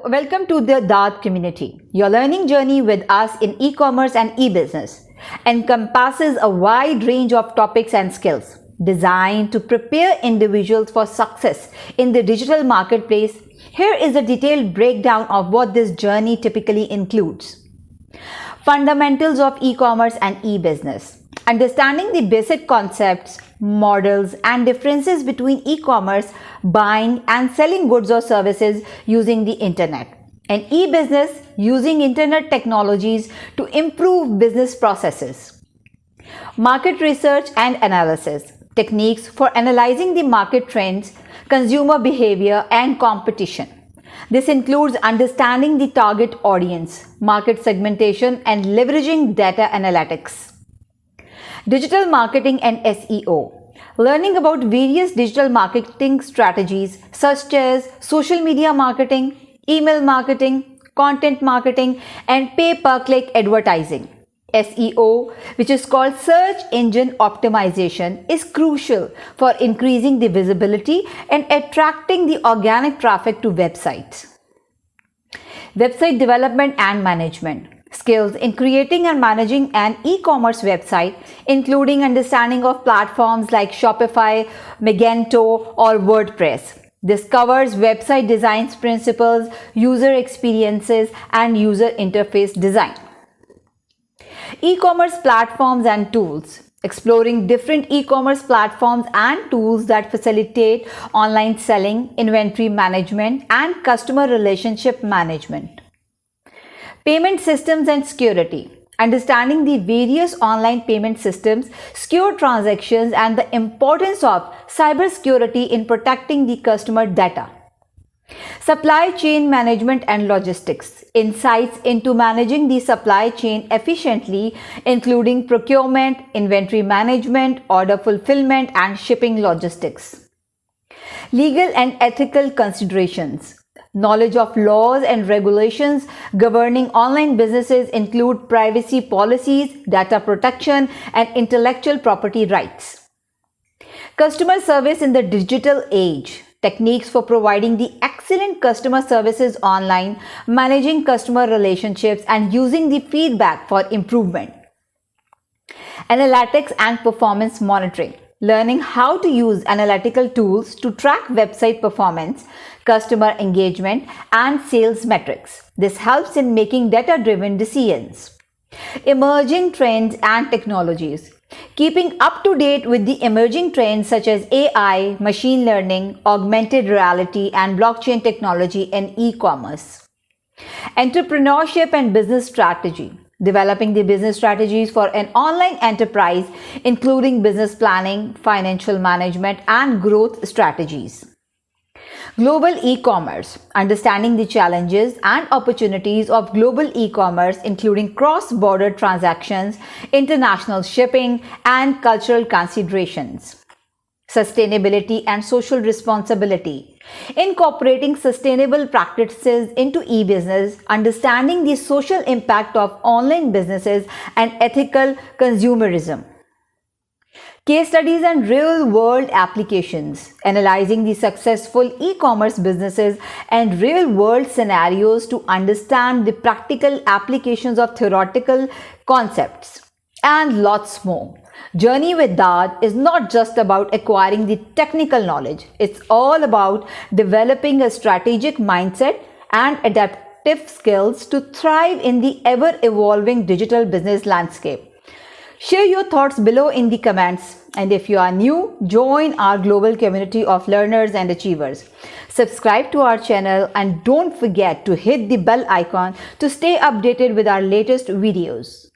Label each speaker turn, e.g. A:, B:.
A: welcome to the Daad community. Your learning journey with us in e-commerce and e-business encompasses a wide range of topics and skills designed to prepare individuals for success in the digital marketplace. Here is a detailed breakdown of what this journey typically includes. Fundamentals of e-commerce and e-business. Understanding the basic concepts, models, and differences between e-commerce, buying and selling goods or services using the internet, and e-business using internet technologies to improve business processes. Market research and analysis. Techniques for analyzing the market trends, consumer behavior, and competition. This includes understanding the target audience, market segmentation, and leveraging data analytics. Digital marketing and SEO. Learning about various digital marketing strategies such as social media marketing, email marketing, content marketing, and pay-per-click advertising. SEO, which is called search engine optimization, is crucial for increasing the visibility and attracting the organic traffic to websites. Website development and management. Skills in creating and managing an e-commerce website, including understanding of platforms like Shopify, Magento, or WordPress. This covers website design principles, user experiences, and user interface design. E-commerce platforms and tools. Exploring different e-commerce platforms and tools that facilitate online selling, inventory management, and customer relationship management. Payment systems and security. Understanding the various online payment systems, secure transactions, and the importance of cybersecurity in protecting the customer data. Supply chain management and logistics. Insights into managing the supply chain efficiently, including procurement, inventory management, order fulfillment, and shipping logistics. Legal and ethical considerations. Knowledge of laws and regulations governing online businesses include privacy policies, data protection, and intellectual property rights. Customer service in the digital age. Techniques for providing the excellent customer services online, managing customer relationships, and using the feedback for improvement. Analytics and performance monitoring. Learning how to use analytical tools to track website performance, customer engagement, and sales metrics. This helps in making data-driven decisions. Emerging trends and technologies. Keeping up to date with the emerging trends such as AI, machine learning, augmented reality, and blockchain technology in e-commerce. Entrepreneurship and business strategy. Developing the business strategies for an online enterprise, including business planning, financial management, and growth strategies. Global e-commerce. Understanding the challenges and opportunities of global e-commerce, including cross-border transactions, international shipping, and cultural considerations. Sustainability and social responsibility. Incorporating sustainable practices into e-business, understanding the social impact of online businesses, and ethical consumerism. Case studies and real-world applications. Analyzing the successful e-commerce businesses and real-world scenarios to understand the practical applications of theoretical concepts. And lots more. Journey with Daad is not just about acquiring the technical knowledge. It's all about developing a strategic mindset and adaptive skills to thrive in the ever-evolving digital business landscape. Share your thoughts below in the comments. And if you are new, join our global community of learners and achievers. Subscribe to our channel and don't forget to hit the bell icon to stay updated with our latest videos.